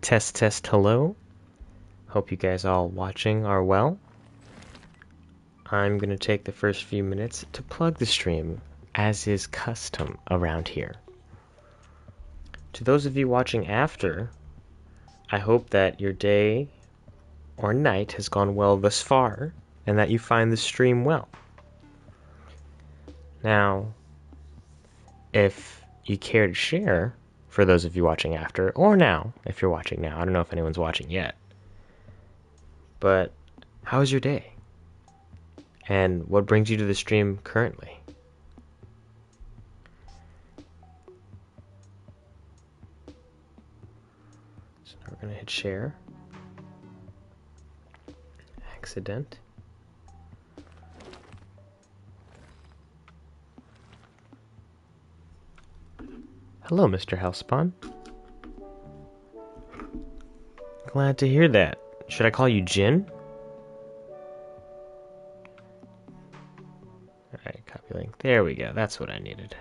Test, test, hello. Hope you guys all watching are well. I'm going to take the first few minutes to plug the stream, as is custom around here. To those of you watching after, I hope that your day or night has gone well thus far, and that you find the stream well. Now, if you care to share, for those of you watching after, or now, if you're watching now, I don't know if anyone's watching yet, but how was your day? And what brings you to the stream currently? So now we're going to hit share. Accident. Hello, Mr. Hellspawn. Glad to hear that. Should I call you Jin? Alright, copy link. There we go. That's what I needed.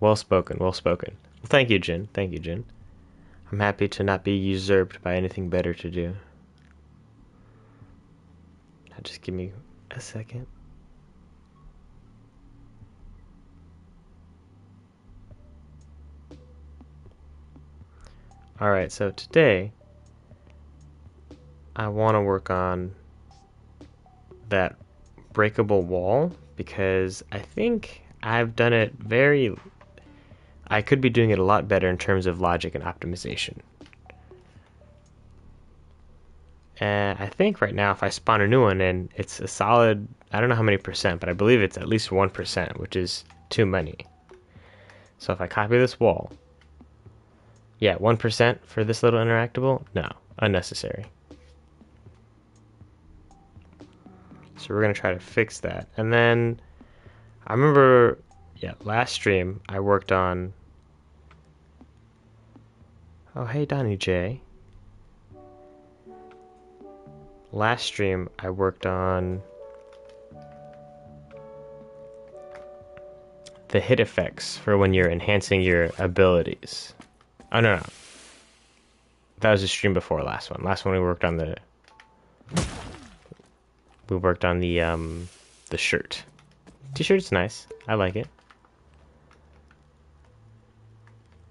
Well spoken, well spoken. Well, thank you, Jin. Thank you, Jin. I'm happy to not be usurped by anything better to do. Now just give me a second. Alright, so today I want to work on that breakable wall because I think I've done it I could be doing it a lot better in terms of logic and optimization. And I think right now if I spawn a new one in, it's a solid, I don't know how many percent, but I believe it's at least 1%, which is too many. So if I copy this wall, yeah, 1% for this little interactable? No, unnecessary. So we're going to try to fix that. And then I remember, last stream I worked on... Oh, hey, Donnie J. Last stream I worked on the hit effects for when you're enhancing your abilities. Oh, no. That was the stream before last one. Last one we worked on the shirt. T-shirt's nice. I like it.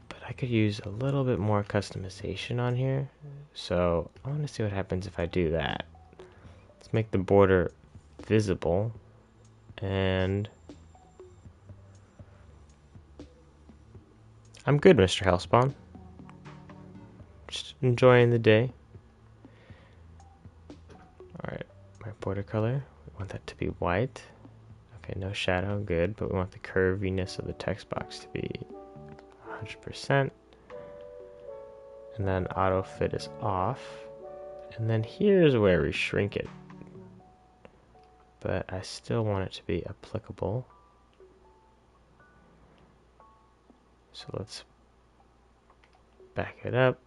But I could use a little bit more customization on here. So I want to see what happens if I do that. Let's make the border visible. And I'm good, Mr. Hellspawn. Just enjoying the day. Alright, my border color. We want that to be white. Okay, no shadow, good, but we want the curviness of the text box to be 100%. And then auto fit is off. And then here's where we shrink it. But I still want it to be applicable. So let's back it up.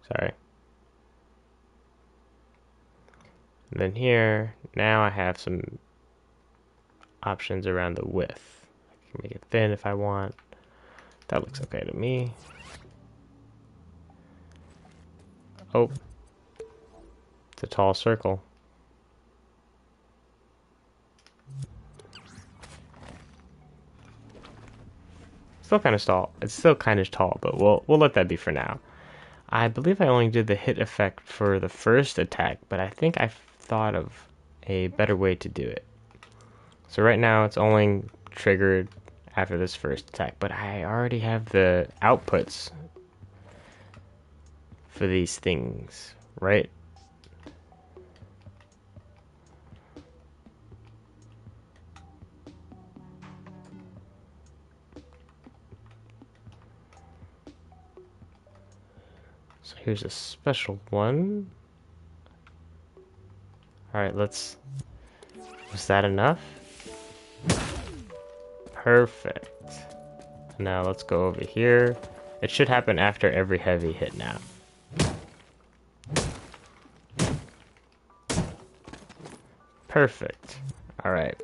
Sorry. And then here, now I have some options around the width. I can make it thin if I want. That looks okay to me. Oh, it's a tall circle. Still kind of tall. It's still kind of tall, but we'll let that be for now. I believe I only did the hit effect for the first attack, but I think I've thought of a better way to do it. So right now it's only triggered after this first attack, but I already have the outputs for these things, right? So here's a special one. Alright, let's... Was that enough? Perfect. Now let's go over here. It should happen after every heavy hit now. Perfect. Alright.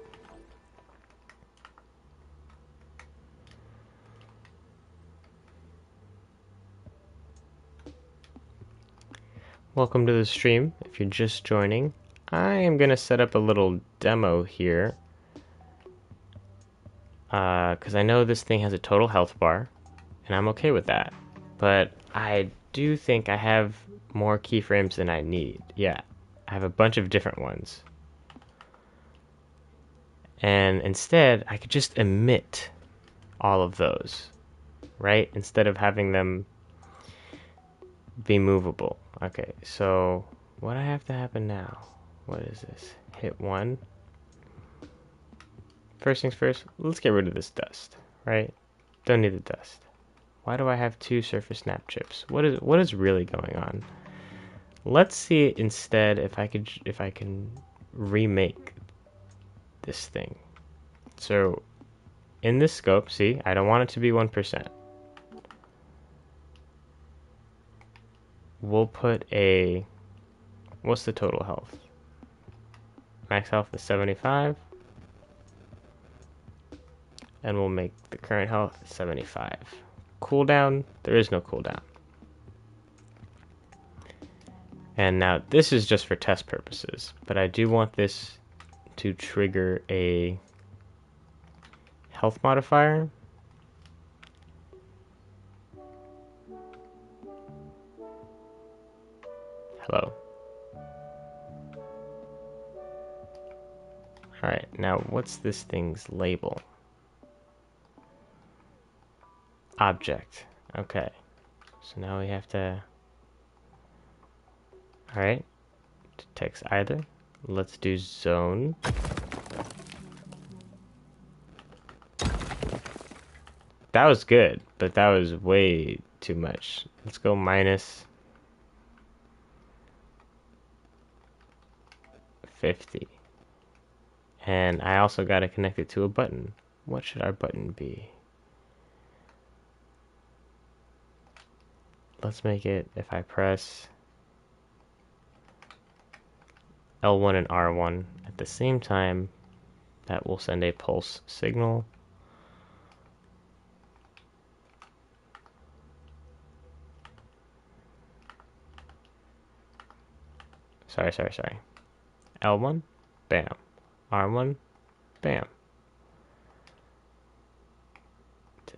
Welcome to the stream. If you're just joining, I am going to set up a little demo here. Because I know this thing has a total health bar, and I'm okay with that. But I do think I have more keyframes than I need. Yeah, I have a bunch of different ones. And instead, I could just emit all of those, right? Instead of having them be movable. Okay, so what I have to happen now? What is this? Hit 1. First things first, let's get rid of this dust, right? Don't need the dust. Why do I have 2 surface snap chips? What is really going on? Let's see instead if I can remake this thing. So in this scope, see, I don't want it to be 1%. We'll put a, what's the total health? Max health is 75. And we'll make the current health 75. Cooldown, there is no cooldown. And now this is just for test purposes, but I do want this to trigger a health modifier. Hello. Alright, now what's this thing's label? Object. Okay. So now we have to... Alright. Text either. Let's do zone. That was good, but that was way too much. Let's go minus 50. And I also got to connect it to a button. What should our button be? Let's make it, if I press L1 and R1 at the same time, that will send a pulse signal. Sorry. L1, bam. R1, bam.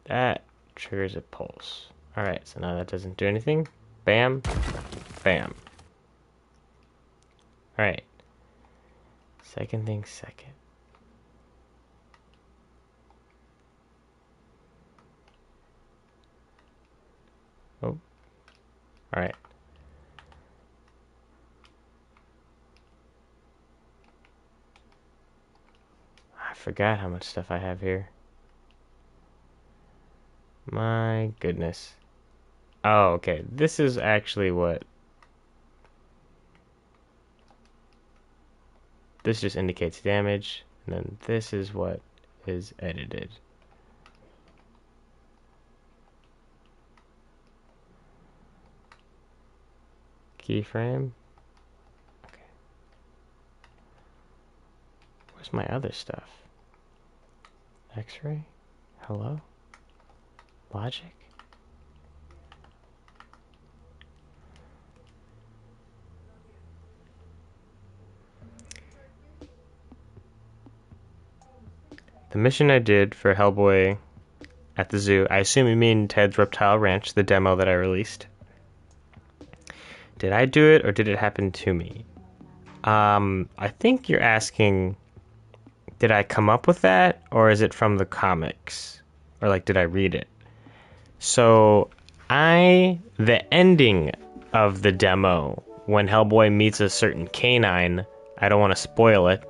That triggers a pulse. Alright, so now that doesn't do anything. Bam, bam. Alright. Second thing second. Oh. Alright. I forgot how much stuff I have here. My goodness. Oh, okay. This is actually what... This just indicates damage, and then this is what is edited. Keyframe. Okay. Where's my other stuff? X-ray? Hello? Logic? The mission I did for Hellboy at the zoo, I assume you mean Ted's Reptile Ranch, the demo that I released. Did I do it or did it happen to me? I think you're asking, did I come up with that or is it from the comics? Or like, did I read it? So, the ending of the demo, when Hellboy meets a certain canine, I don't want to spoil it,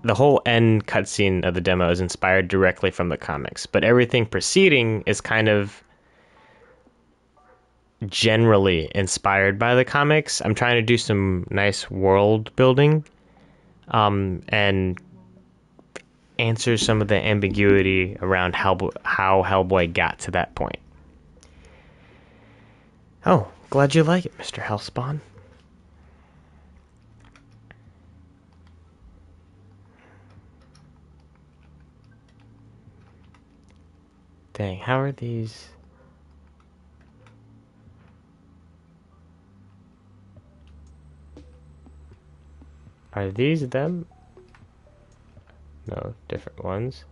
the whole end cutscene of the demo is inspired directly from the comics, but everything preceding is kind of generally inspired by the comics. I'm trying to do some nice world building, and answer some of the ambiguity around how Hellboy got to that point. Oh, glad you like it, Mr. Hellspawn. Dang, how are these? Are these them? No, different ones.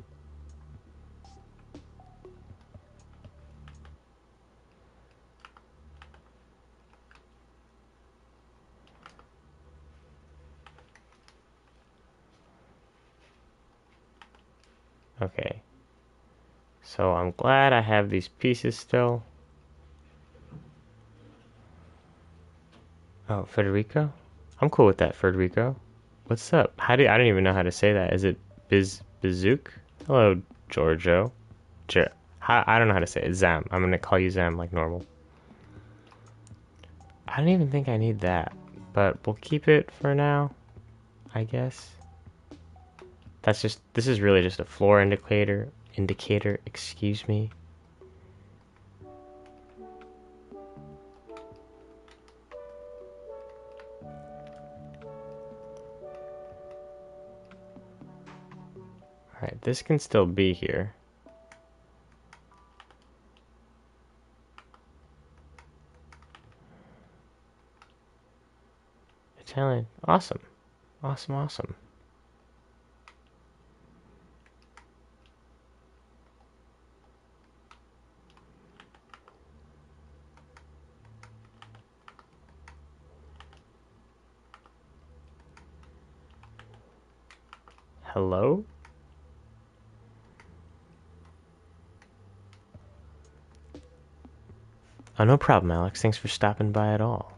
Okay. So I'm glad I have these pieces still. Oh, Federico? I'm cool with that, Federico. What's up? I don't even know how to say that. Is it Bizook? Hello, Giorgio. I don't know how to say it. Zam. I'm gonna call you Zam like normal. I don't even think I need that, but we'll keep it for now, I guess. This is really just a floor indicator, excuse me. Alright, this can still be here. Italian. Awesome. Awesome. Hello? Oh, no problem, Alex. Thanks for stopping by at all.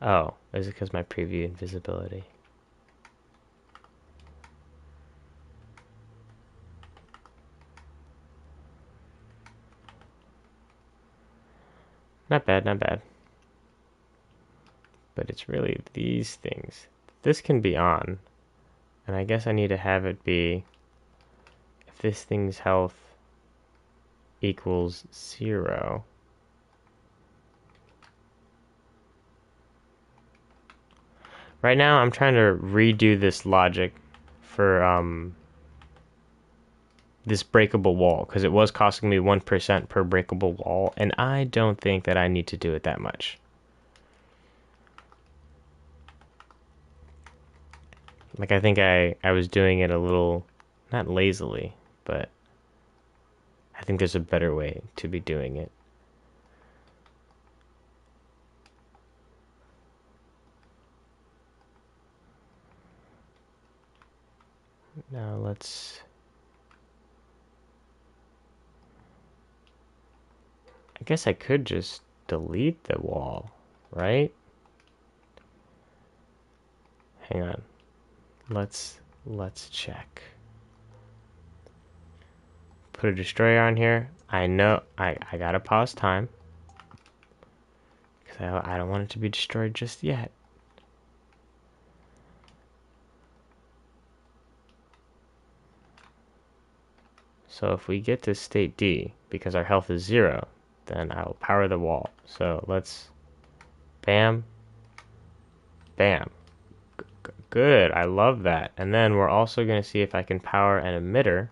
Oh, is it because my preview invisibility? Not bad. But it's really these things. This can be on, and I guess I need to have it be if this thing's health equals 0. Right now, I'm trying to redo this logic for this breakable wall, because it was costing me 1% per breakable wall, and I don't think that I need to do it that much. Like, I think I was doing it a little, not lazily, but I think there's a better way to be doing it. Now let's... I guess I could just delete the wall, right? Hang on. Let's check. Put a destroyer on here. I know I gotta pause time, because I don't want it to be destroyed just yet. So if we get to state D, because our health is 0, then I'll power the wall. So let's bam, bam. Good, I love that. And then we're also going to see if I can power an emitter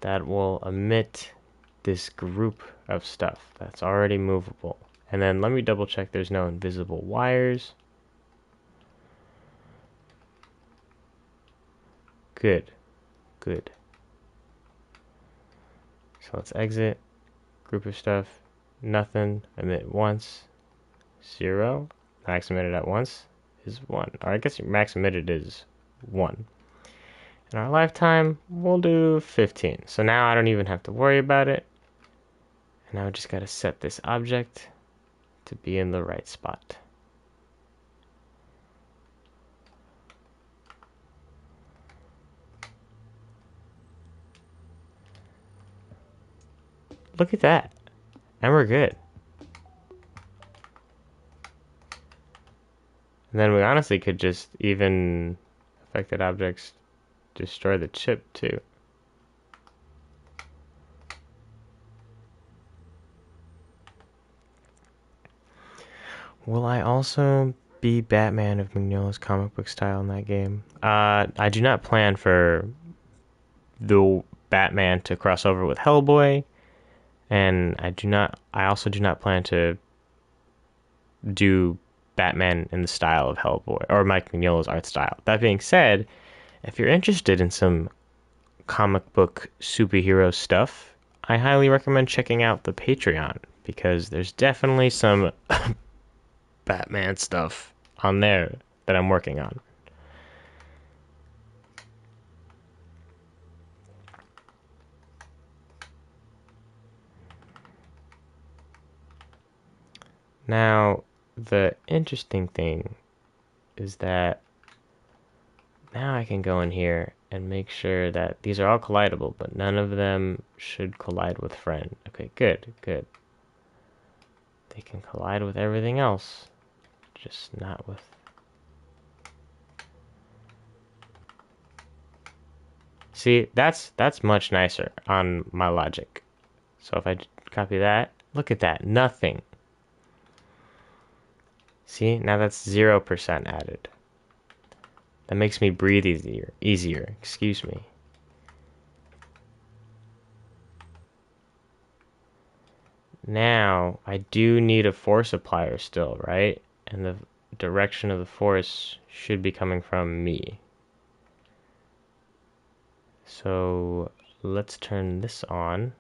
that will emit this group of stuff that's already movable. And then let me double check there's no invisible wires. Good. So let's exit, group of stuff, nothing, emit once, 0. Max emitted at once is 1. Or I guess max emitted is 1. In our lifetime, we'll do 15. So now I don't even have to worry about it. And now I just gotta set this object to be in the right spot. Look at that. And we're good. And then we honestly could just even affected objects destroy the chip too. Will I also be Batman of Mignola's comic book style in that game? I do not plan for the Batman to cross over with Hellboy, and I also do not plan to do Batman in the style of Hellboy or Mike Mignola's art style. That being said, if you're interested in some comic book superhero stuff, I highly recommend checking out the Patreon because there's definitely some Batman stuff on there that I'm working on. Now, the interesting thing is that now I can go in here and make sure that these are all collidable, but none of them should collide with friend. Okay, good, good. They can collide with everything else, just not with... See, that's much nicer on my logic. So if I copy that, look at that, nothing. See, now that's 0% added. That makes me breathe easier, excuse me. Now, I do need a force applier still, right? And the direction of the force should be coming from me. So, let's turn this on.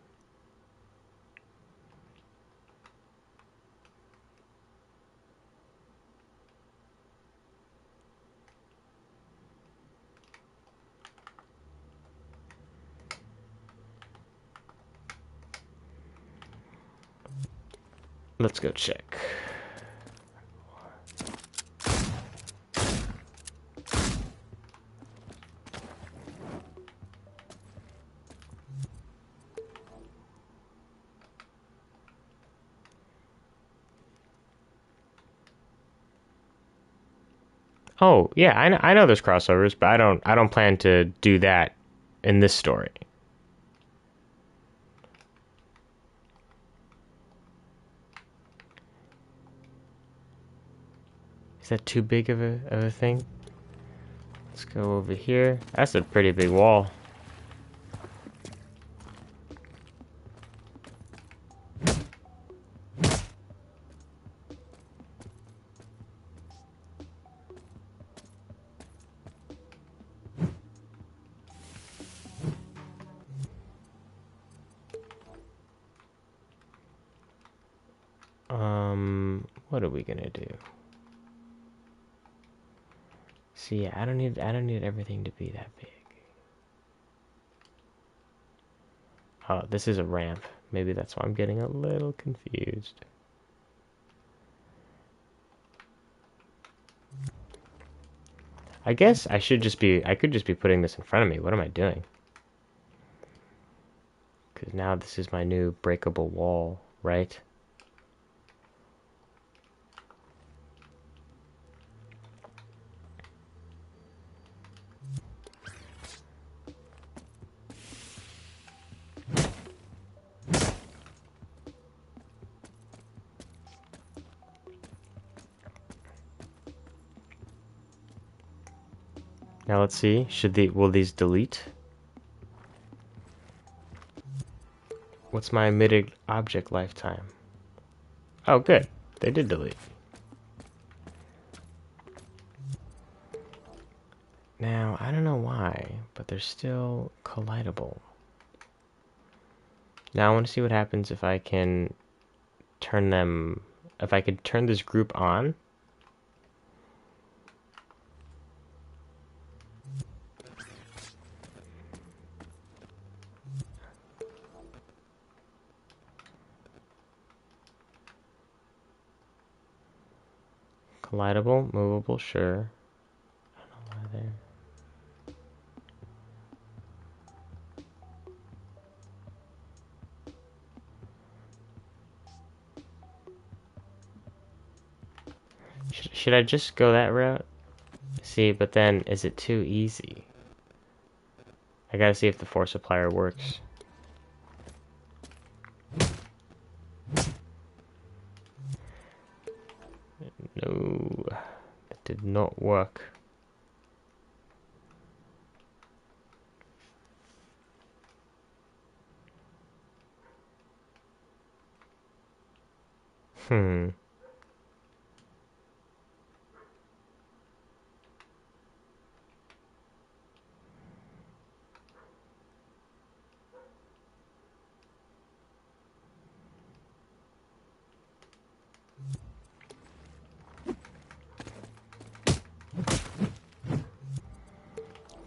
Let's go check. Oh, yeah, I know there's crossovers, but I don't plan to do that in this story. Is that too big of a thing? Let's go over here. That's a pretty big wall. What are we gonna do? See, I don't need everything to be that big. Oh, this is a ramp. Maybe that's why I'm getting a little confused. I guess I could just be putting this in front of me. What am I doing? Because now this is my new breakable wall, right? Now let's see. Will these delete? What's my emitted object lifetime? Oh, good. They did delete. Now, I don't know why, but they're still collidable. Now I want to see what happens if I can turn them... If I could turn this group on. Collidable, movable, sure. I don't know why they're... Should I just go that route? See, but then is it too easy? I gotta see if the force applier works. No, that did not work. Hmm.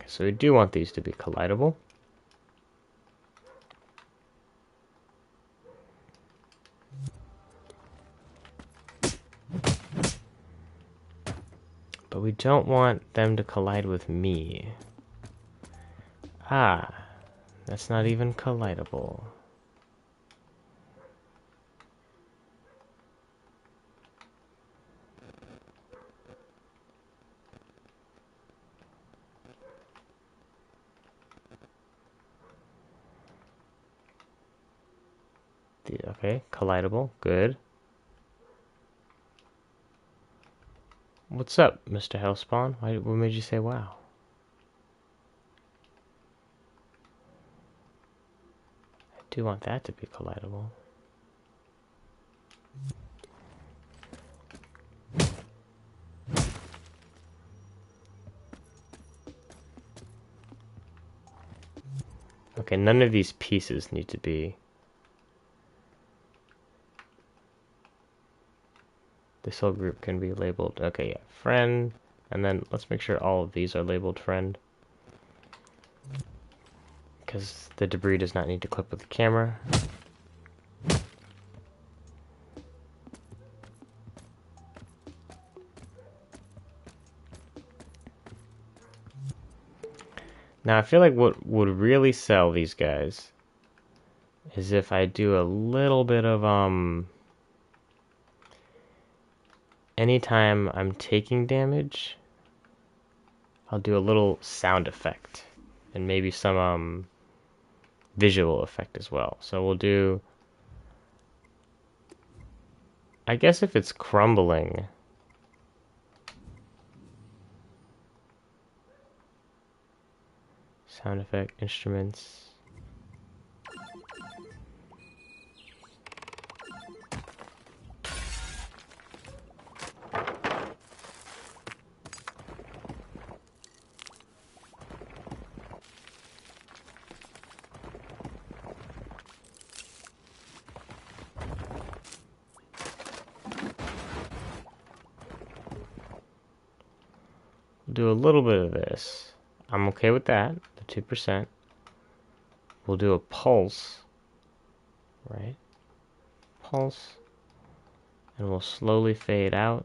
So we do want these to be collidable. But we don't want them to collide with me. Ah, that's not even collidable. Okay, collidable, good. What's up, Mr. Hellspawn? What made you say wow? I do want that to be collidable. Okay, none of these pieces need to be. This whole group can be labeled. Okay, yeah, friend. And then let's make sure all of these are labeled friend. Because the debris does not need to clip with the camera. Now I feel like what would really sell these guys is if I do a little bit of anytime I'm taking damage, I'll do a little sound effect and maybe some visual effect as well. So we'll do, I guess if it's crumbling, sound effect, instruments. We'll do a little bit of this. I'm okay with that, the 2%. We'll do a pulse, right? Pulse. And we'll slowly fade out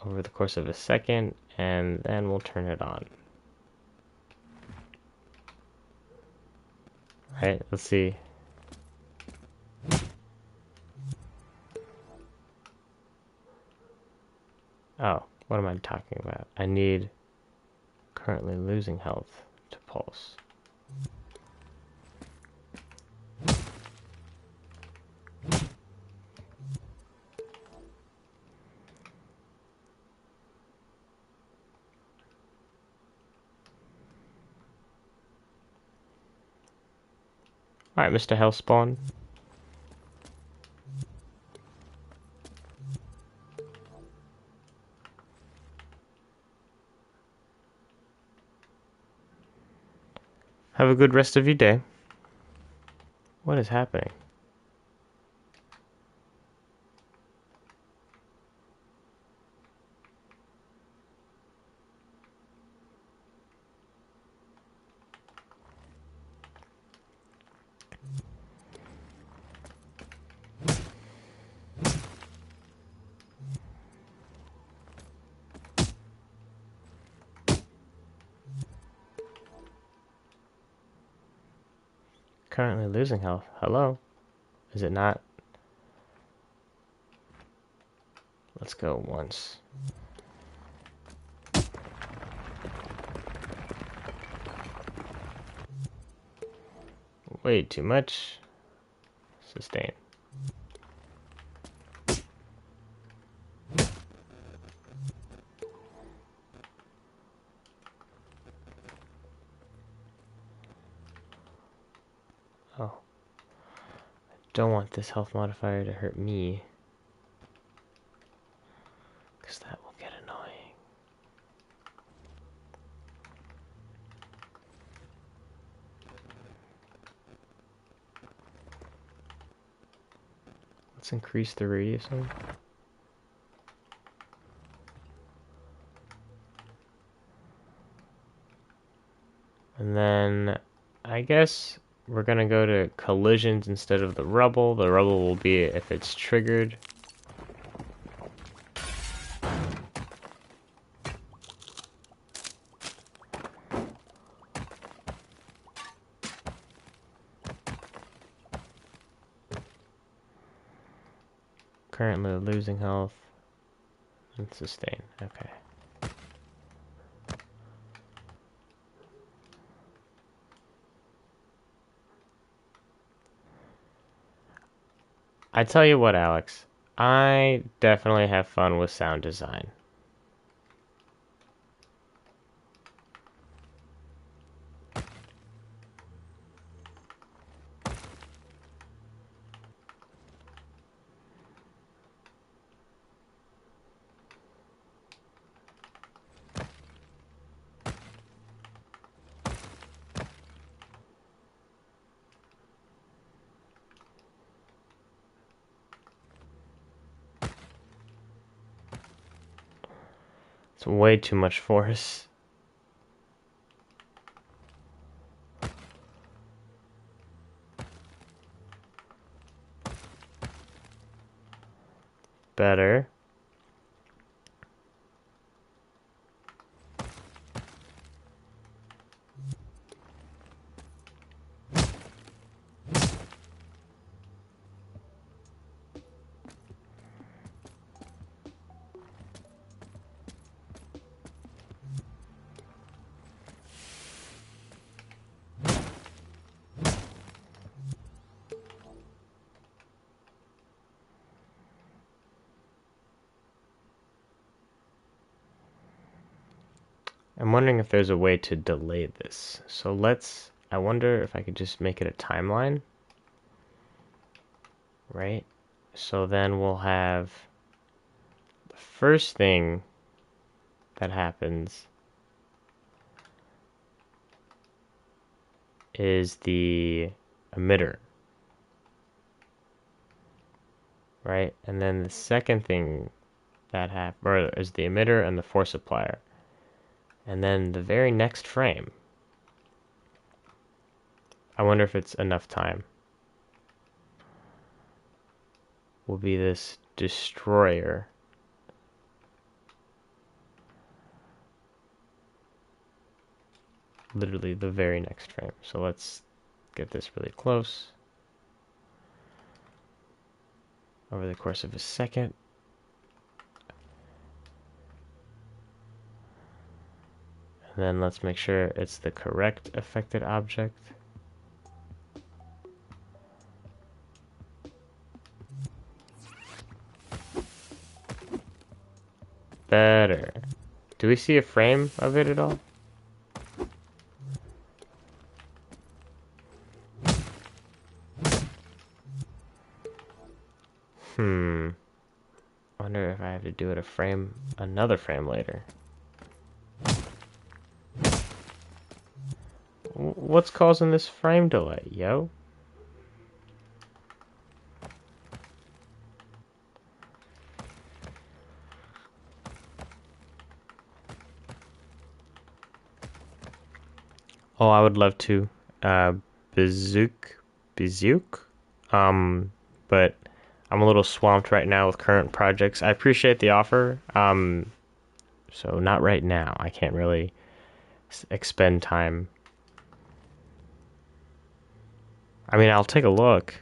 over the course of a second, and then we'll turn it on. Right, let's see. Oh, what am I talking about? I need currently losing health to pulse. Alright, Mr. Hellspawn. Have a good rest of your day. What is happening? Currently losing health. Hello? Is it not? Let's go once. Way too much. Sustain. Oh. I don't want this health modifier to hurt me, because that will get annoying. Let's increase the radius of it. And then I guess we're gonna go to collisions instead of the rubble. The rubble will be if it's triggered. Currently losing health and sustain. Okay. I tell you what, Alex, I definitely have fun with sound design. It's way too much force. Better. I'm wondering if there's a way to delay this. So I wonder if I could just make it a timeline. Right? So then we'll have the first thing that happens is the emitter. Right? And then the second thing that happens is the emitter and the force applier. And then the very next frame, I wonder if it's enough time, will be this destroyer. Literally the very next frame. So let's get this really close. Over the course of a second. And then let's make sure it's the correct affected object. Better. Do we see a frame of it at all? Wonder if I have to do it another frame later. What's causing this frame delay, yo? Oh, I would love to. Bazook. But I'm a little swamped right now with current projects. I appreciate the offer. So not right now. I can't really expend time. I mean, I'll take a look.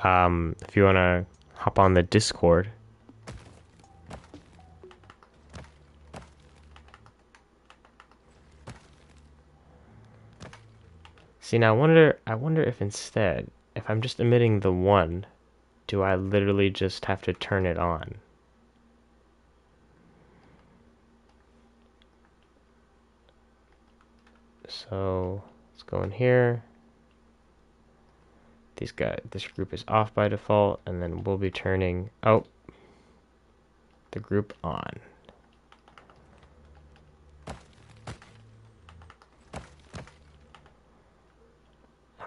If you want to hop on the Discord. See, now I wonder if instead, if I'm just emitting the one, do I literally just have to turn it on? So let's go in here. This group is off by default, and then we'll be turning the group on.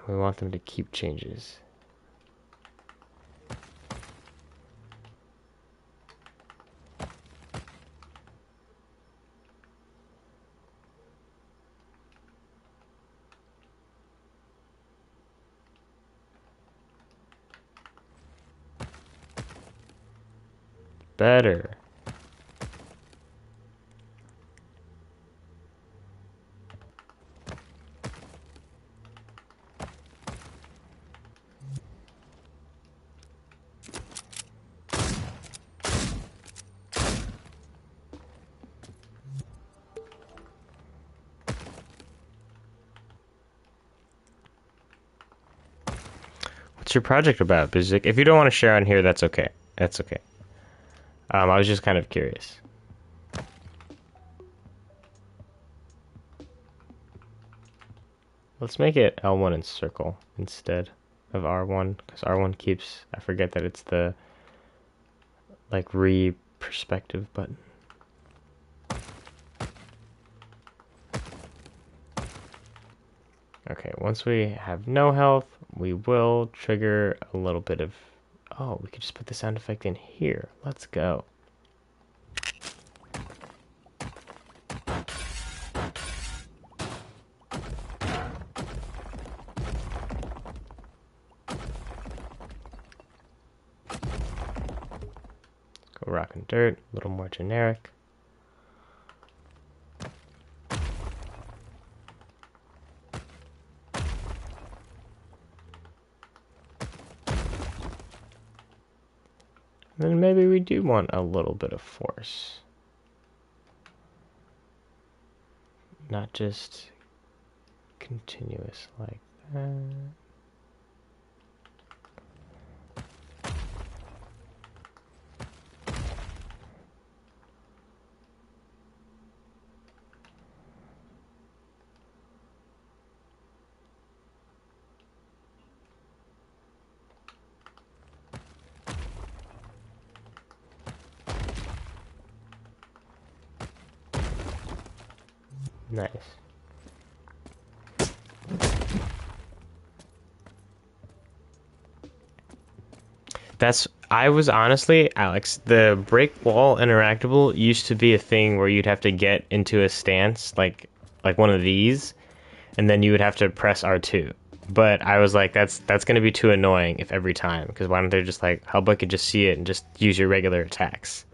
We want them to keep changes. Better. What's your project about, Bizik? If you don't want to share on here, that's okay. That's okay. I was just kind of curious. Let's make it L1 and circle instead of R1, because R1 keeps, I forget that it's the like re-perspective button. Okay, once we have no health, we will trigger a little bit of... Oh, we could just put the sound effect in here. Let's go. Go rock and dirt, a little more generic. Then maybe we do want a little bit of force. Not just continuous like that. Nice. I was honestly, Alex, the break wall interactable used to be a thing where you'd have to get into a stance, like one of these, and then you would have to press R2. But I was like, that's going to be too annoying if every time, because why don't they just like, Hellboy could just see it and just use your regular attacks.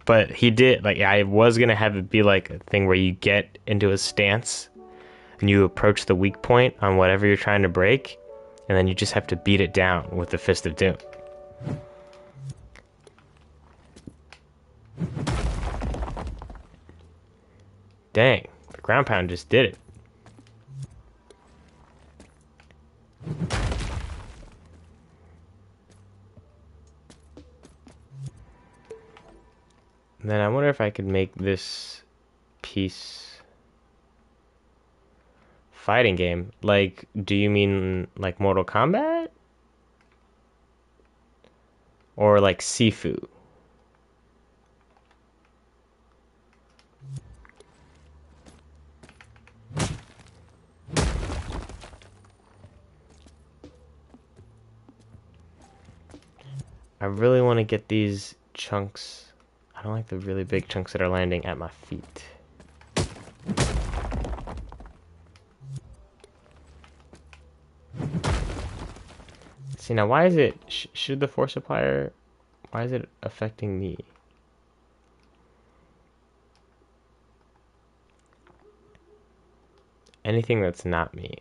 But he did, like, I was going to have it be like a thing where you get into a stance and you approach the weak point on whatever you're trying to break, and then you just have to beat it down with the Fist of Doom. Dang, the ground pound just did it. And then I wonder if I could make this piece fighting game. Like, do you mean like Mortal Kombat? Or like Sifu? I really want to get these chunks. I don't like the really big chunks that are landing at my feet. See, now why is it, should the force applier, why is it affecting me? Anything that's not me.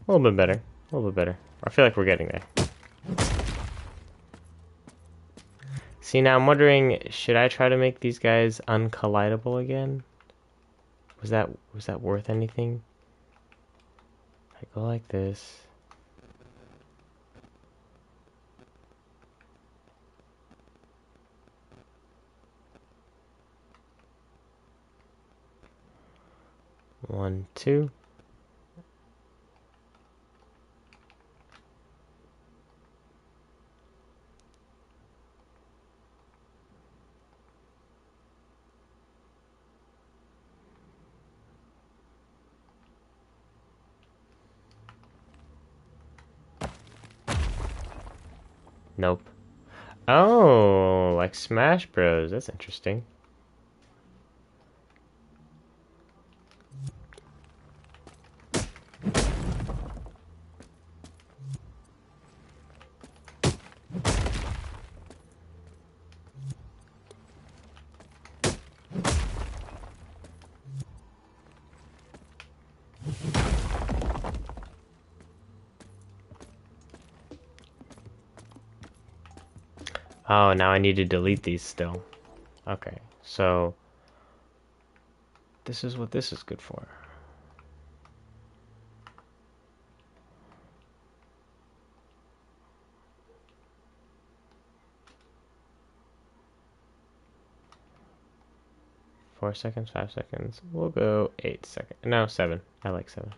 A little bit better. A little bit better. I feel like we're getting there. See, now I'm wondering, should I try to make these guys uncollidable again? Was that worth anything? I go like this. One, two. Nope. Oh, like Smash Bros. That's interesting. Oh, now I need to delete these still. Okay, so this is what this is good for. Four seconds, 5 seconds. We'll go 8 seconds. No, 7. I like 7.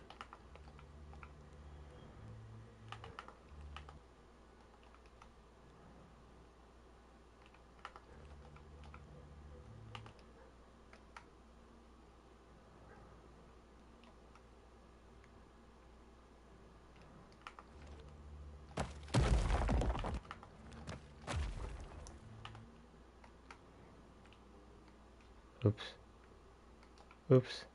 Oops. Oops.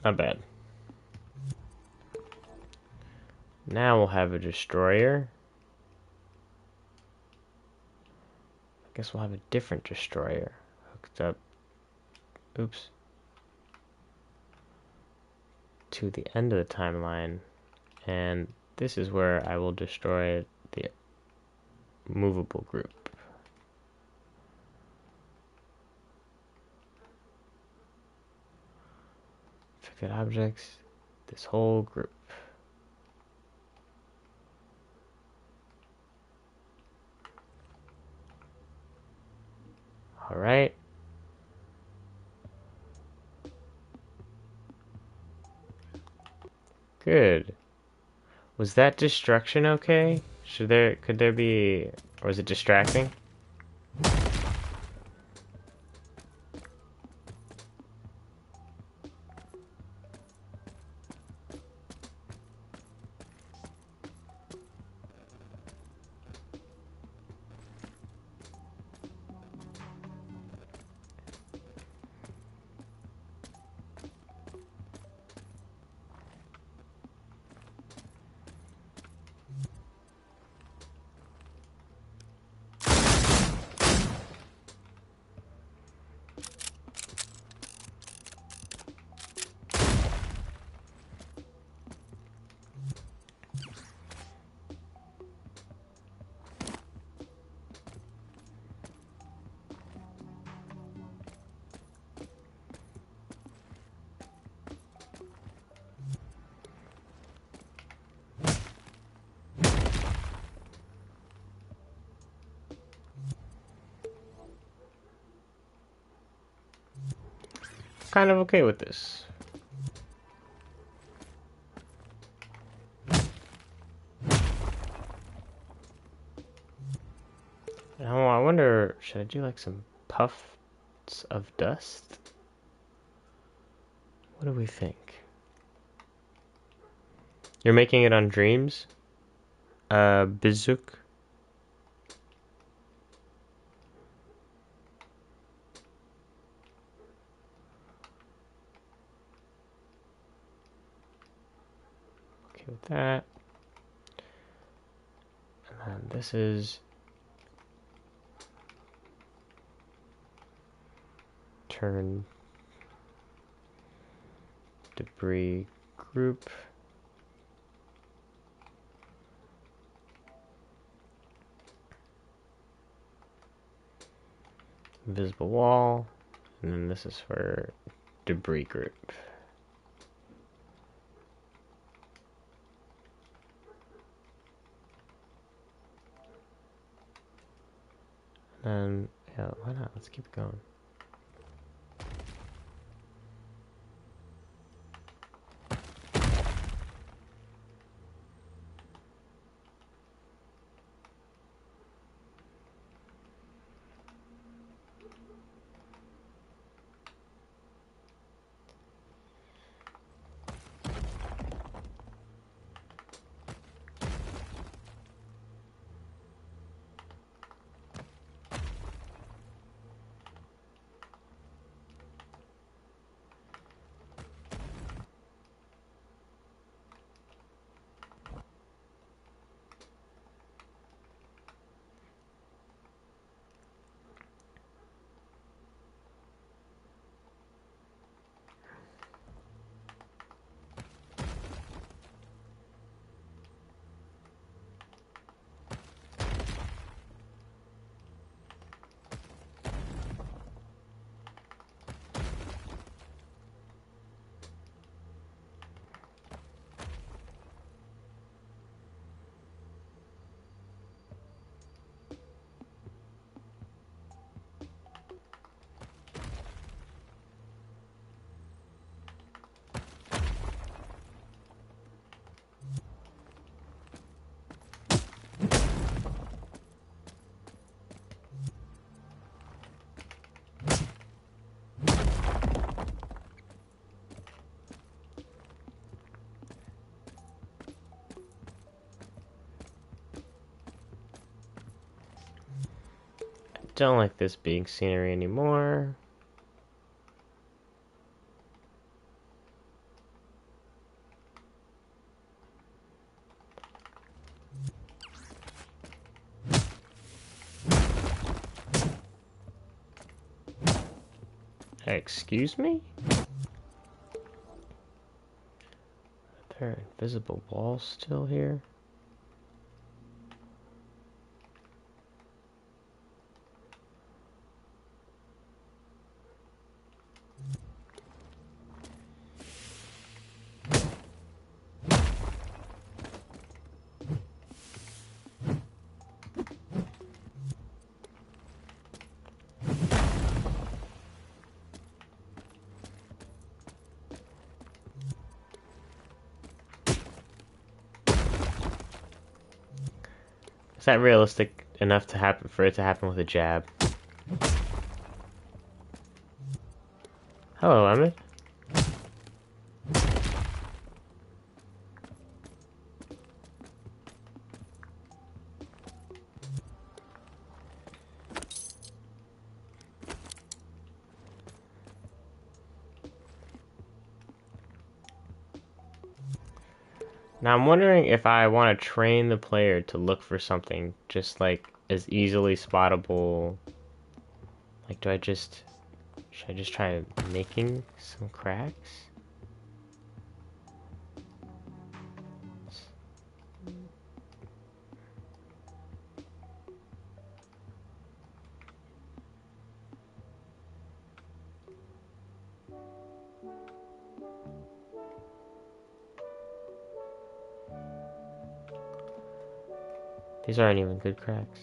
Not bad. Now we'll have a destroyer. I guess we'll have a different destroyer hooked up. Oops. To the end of the timeline. And this is where I will destroy the movable group. Affected objects. This whole group. Alright. Good. Was that destruction okay? Could there be, or was it distracting? Kind of okay with this. Now I wonder, should I do like some puff clouds of dust. What do we think? You're making it on Dreams? Bizook? Okay with that. And then this is turn debris group. Invisible wall. And then this is for debris group. And yeah, why not? Let's keep going. Don't like this big scenery anymore. Excuse me? Are there invisible walls still here? Is that realistic enough to happen for it to happen with a jab? Hello, Emmett. Now I'm wondering if I want to train the player to look for something just like as easily spottable. Like, should I just try making some cracks? These aren't even good cracks.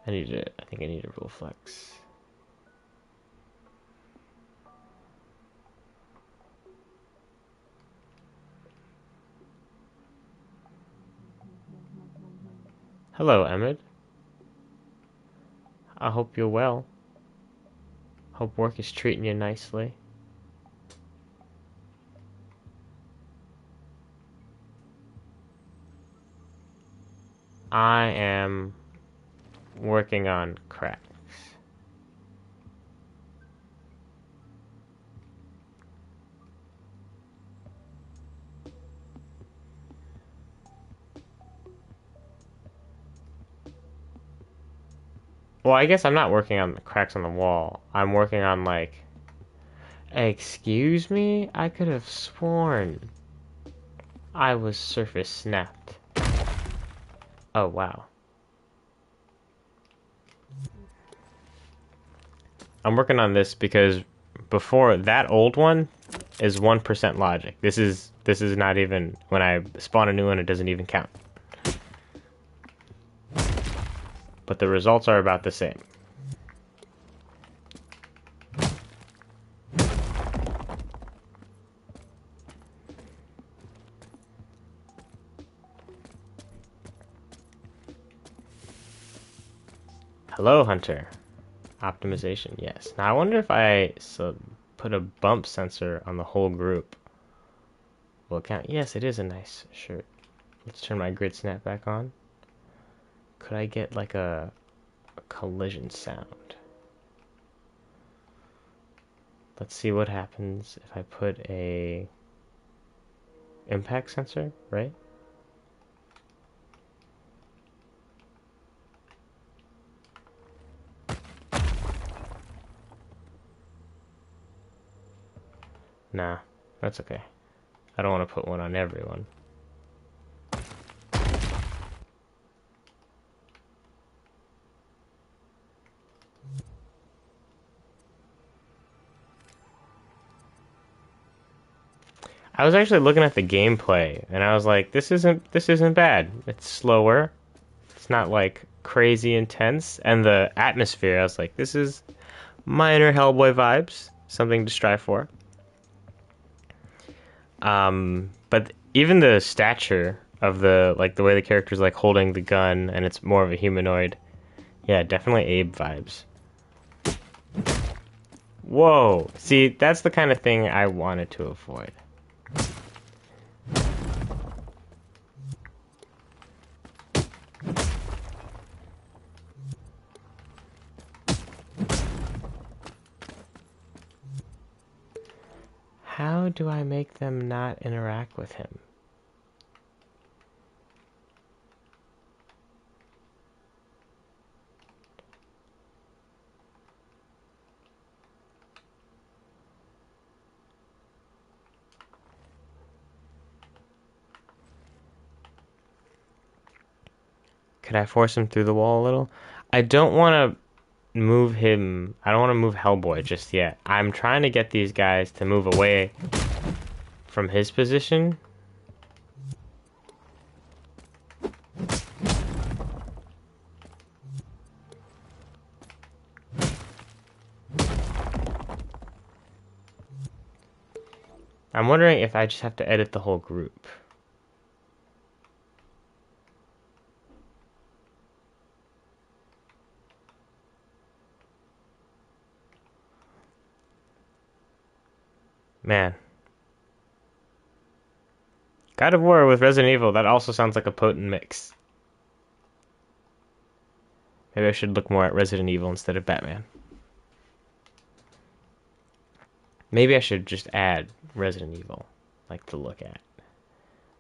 I think I need a rule flex. Hello, Emmett. I hope you're well. Hope work is treating you nicely. I am working on cracks. Well, I guess I'm not working on the cracks on the wall. I'm working on, like... Excuse me? I could have sworn I was surface snapped. Oh, wow. I'm working on this because before that old one is 1% logic. This is not even, when I spawn a new one, it doesn't even count. But the results are about the same. Hello, Hunter. Optimization, yes. Now I wonder if I put a bump sensor on the whole group. Will it count? Yes, it is a nice shirt. Let's turn my grid snap back on. Could I get like a collision sound? Let's see what happens if I put a impact sensor, right? Nah, that's okay. I don't want to put one on everyone. I was actually looking at the gameplay and I was like, this isn't bad. It's slower. It's not like crazy intense, and the atmosphere, I was like, this is minor Hellboy vibes, something to strive for. But even the stature of the way the character's like holding the gun and it's more of a humanoid. Yeah, definitely Abe vibes. Whoa. See, that's the kind of thing I wanted to avoid. How do I make them not interact with him? Could I force him through the wall a little? I don't want to move him. I don't want to move Hellboy just yet. I'm trying to get these guys to move away from his position. I'm wondering if I just have to edit the whole group. Man. God of War with Resident Evil, that also sounds like a potent mix. Maybe I should look more at Resident Evil instead of Batman. Maybe I should just add Resident Evil, like, to look at.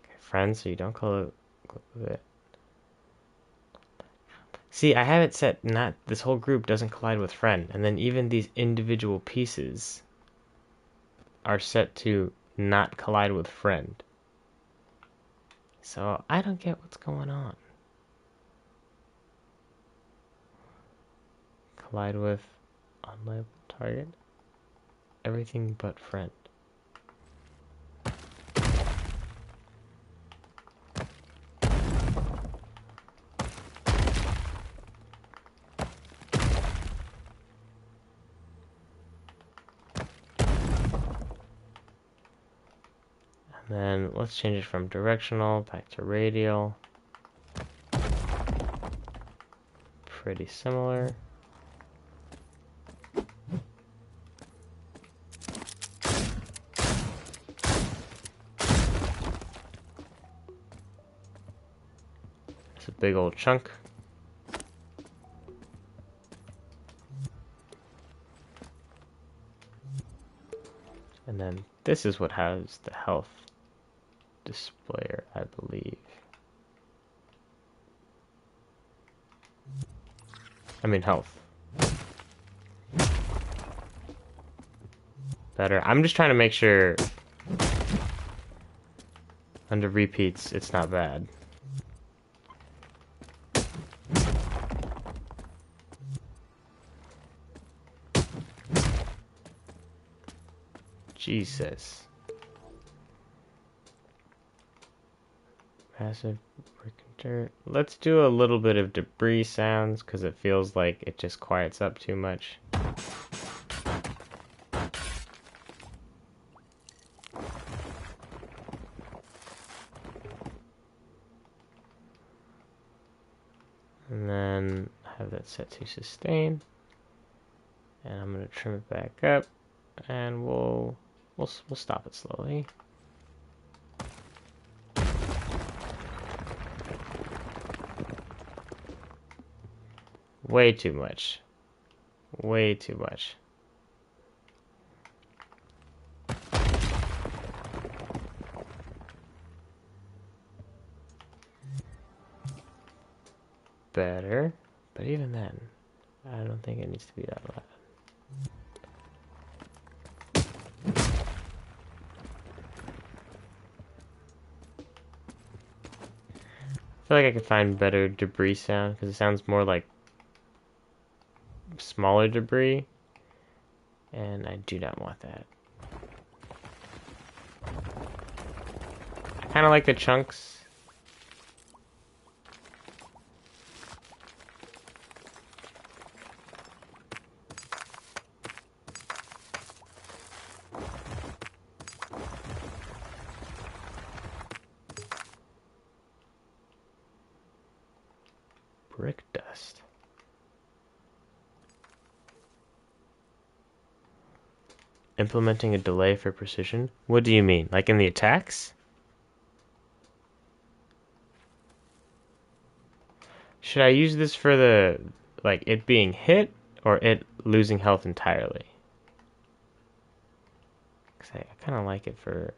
Okay, friends, so you don't call it. See, I have it set not, this whole group doesn't collide with friend, and then even these individual pieces are set to not collide with friend. So I don't get what's going on. Collide with unlabeled target. Everything but friend. And then let's change it from directional back to radial. Pretty similar. It's a big old chunk. And then this is what has the health displayer, I believe. I mean health. Better. I'm just trying to make sure under repeats it's not bad. Jesus. Massive brick and dirt. Let's do a little bit of debris sounds because it feels like it just quiets up too much. And then have that set to sustain. And I'm gonna trim it back up, and we'll stop it slowly. Way too much. Way too much. Better, but even then, I don't think it needs to be that loud. I feel like I could find better debris sound because it sounds more like smaller debris, and I do not want that. I kind of like the chunks. Brick dust. Implementing a delay for precision? What do you mean? Like in the attacks? Should I use this for the, like, it being hit or it losing health entirely? Because I kind of like it for...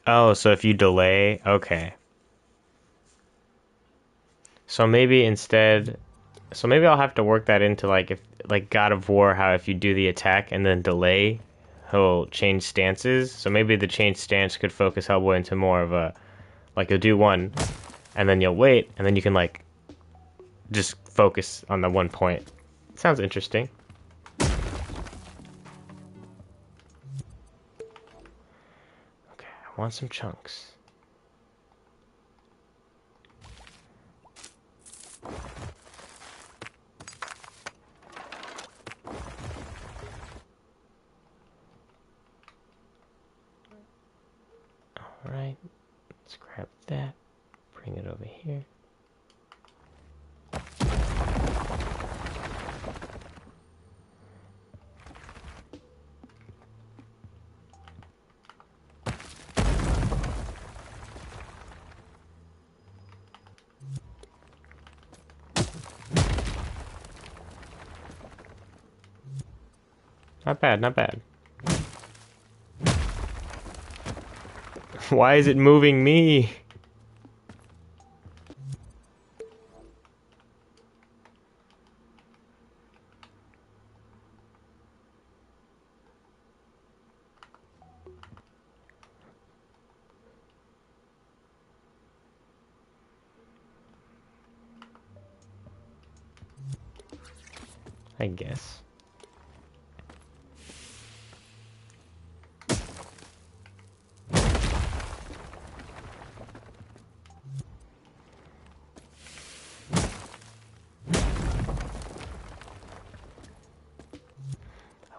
Oh, so if you delay, okay. So maybe instead, so maybe I'll have to work that into like if like God of War, how if you do the attack and then delay, he'll change stances. So maybe the change stance could focus Hellboy into more of a like you'll do one, and then you'll wait, and then you can like just focus on the one point. Sounds interesting. Okay, I want some chunks. Alright, let's grab that, bring it over here. Not bad, not bad. Why is it moving me? I guess.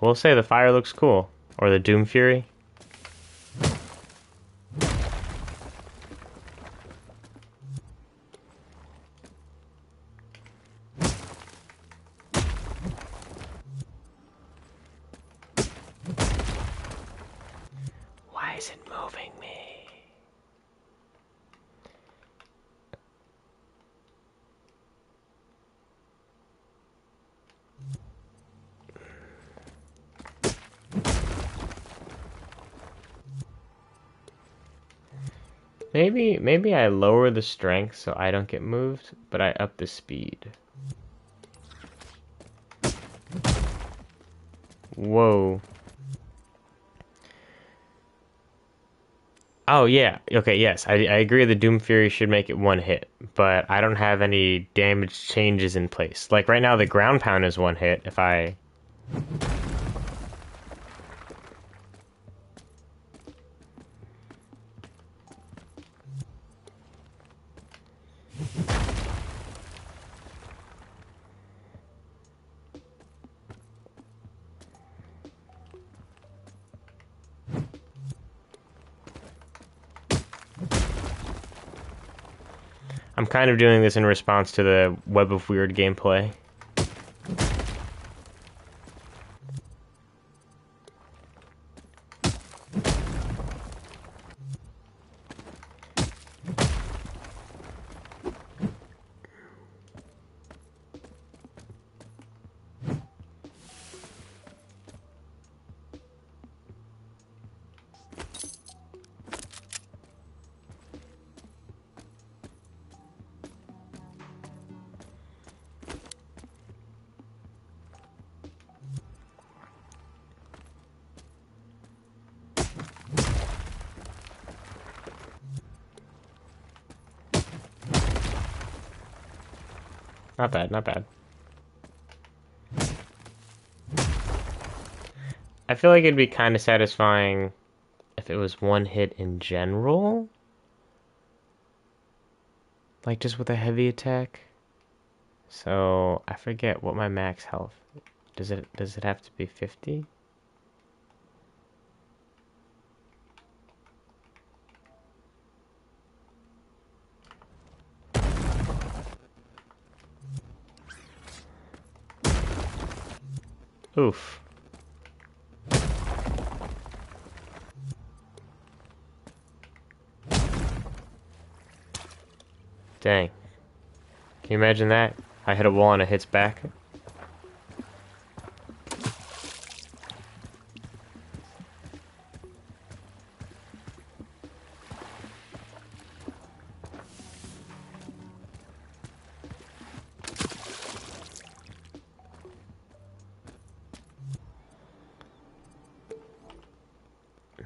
I will say the fire looks cool. Or the Doom Fury. Why is it moving me? Maybe I lower the strength so I don't get moved, but I up the speed. Whoa. Oh yeah, okay, yes, I agree the Doom Fury should make it one hit, but I don't have any damage changes in place. Like right now the ground pound is one hit if I... I'm kind of doing this in response to the Web of Weird gameplay. Not bad, not bad. I feel like it'd be kind of satisfying if it was one hit in general. Like just with a heavy attack. So I forget what my max health. Does it have to be 50? Oof. Dang. Can you imagine that? I hit a wall and it hits back.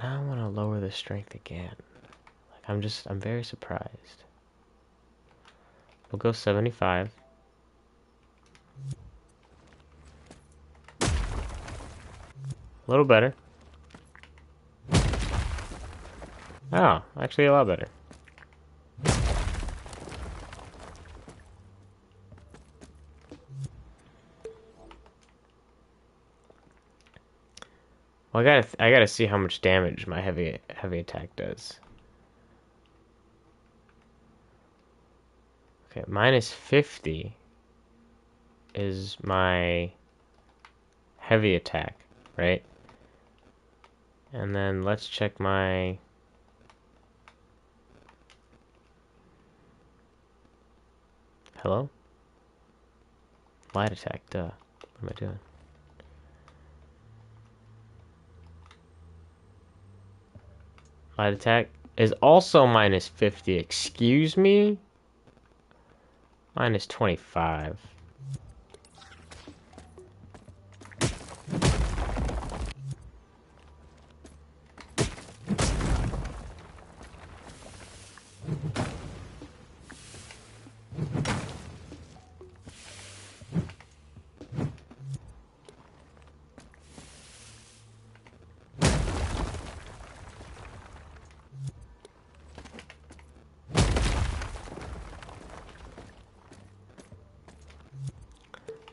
Now I want to lower the strength again. Like I'm very surprised. We'll go 75. A little better. Oh, actually a lot better. Well, I gotta see how much damage my heavy attack does. Okay, minus 50 is my heavy attack, right? And then let's check my... Hello? Light attack, duh. What am I doing? Light attack is also minus 50. Excuse me? Minus 25.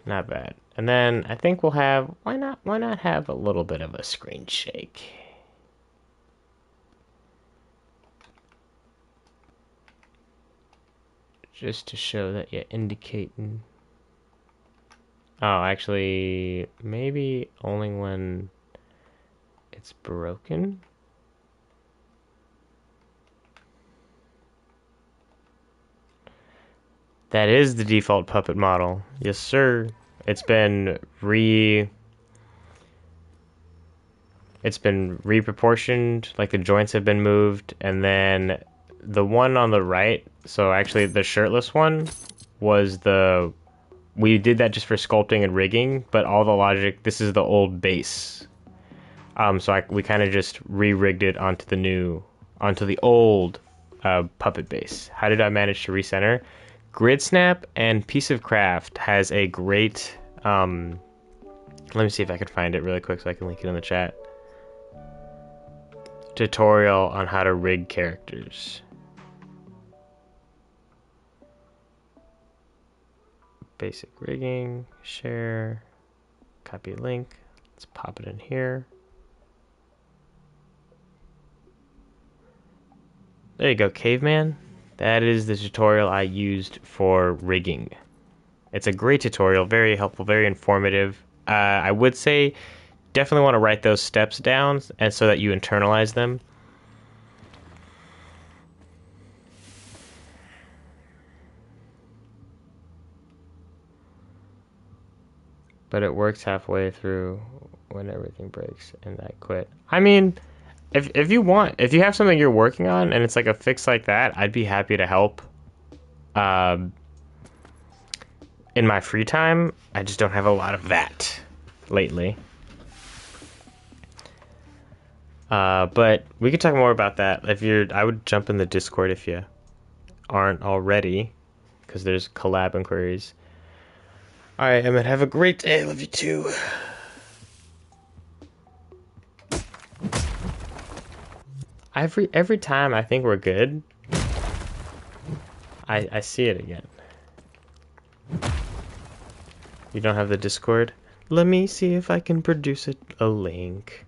Not bad. And then I think we'll have, why not have a little bit of a screen shake? Just to show that you're indicating. Oh, actually, maybe only when it's broken. That is the default puppet model. Yes, sir. It's been reproportioned, like the joints have been moved, and then the one on the right, so actually the shirtless one was we did that just for sculpting and rigging, but all the logic, this is the old base. So we kind of just re-rigged it onto the old puppet base. How did I manage to recenter? Grid Snap and Piece of Craft has a great, let me see if I can find it really quick so I can link it in the chat. Tutorial on how to rig characters. Basic rigging, share, copy link. Let's pop it in here. There you go, Caveman. That is the tutorial I used for rigging. It's a great tutorial, very helpful, very informative. I would say definitely want to write those steps down and so that you internalize them. But it works halfway through when everything breaks and I quit. I mean, if you have something you're working on and it's like a fix like that, I'd be happy to help. In my free time, I just don't have a lot of that lately. But we could talk more about that. I would jump in the Discord if you aren't already, because there's collab inquiries. All right, Emmett, have a great day. Love you too. Every time I think we're good, I see it again. You don't have the Discord? Let me see if I can produce a link.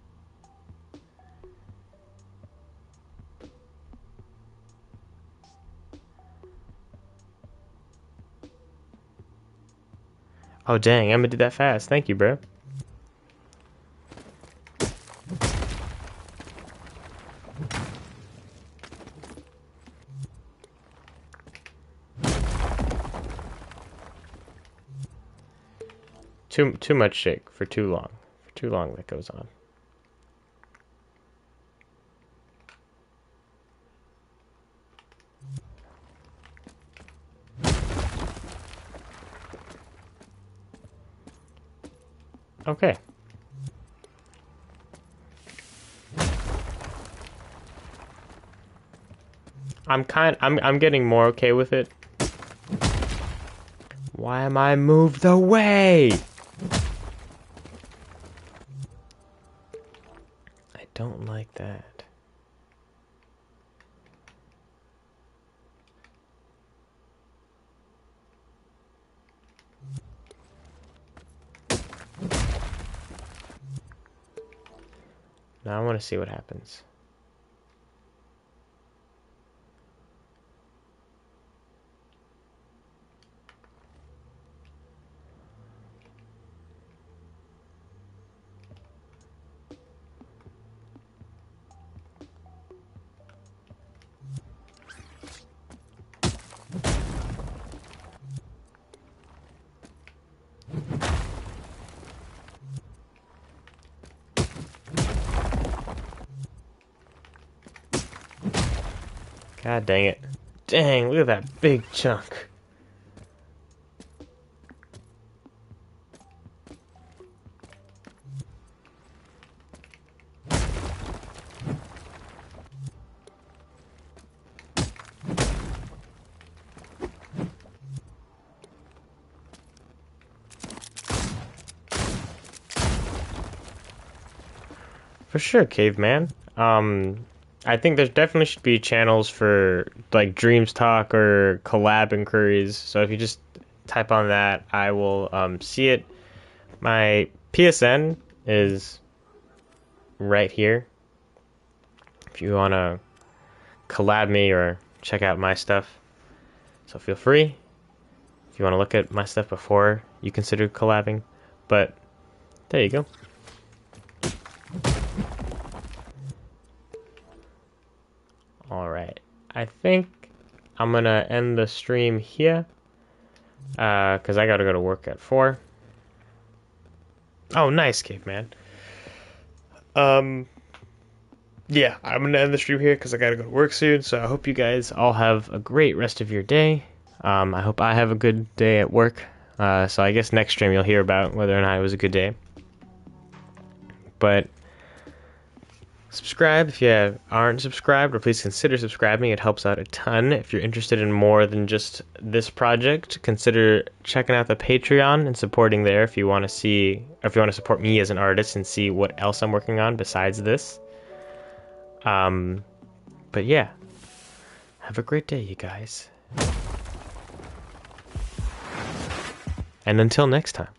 Oh dang, I'm gonna do that fast. Thank you, bro. Too much shake for too long. For too long that goes on. Okay. I'm getting more okay with it. Why am I moved away? I don't like that. Now I want to see what happens. God dang it. Dang, look at that big chunk. For sure, caveman. I think there definitely should be channels for like Dreams Talk or collab inquiries. So if you just type on that, I will see it. My PSN is right here. If you want to collab me or check out my stuff, so feel free. If you want to look at my stuff before you consider collabing, but there you go. Alright, I think I'm gonna end the stream here, because I gotta go to work at 4. Oh, nice, caveman. Yeah, I'm gonna end the stream here because I gotta go to work soon, so I hope you guys all have a great rest of your day. I hope I have a good day at work, so I guess next stream you'll hear about whether or not it was a good day. But subscribe if you aren't subscribed, or please consider subscribing. It helps out a ton. If you're interested in more than just this project, consider checking out the Patreon and supporting there if you want to see, if you want to support me as an artist and see what else I'm working on besides this. But yeah, have a great day, you guys. And until next time.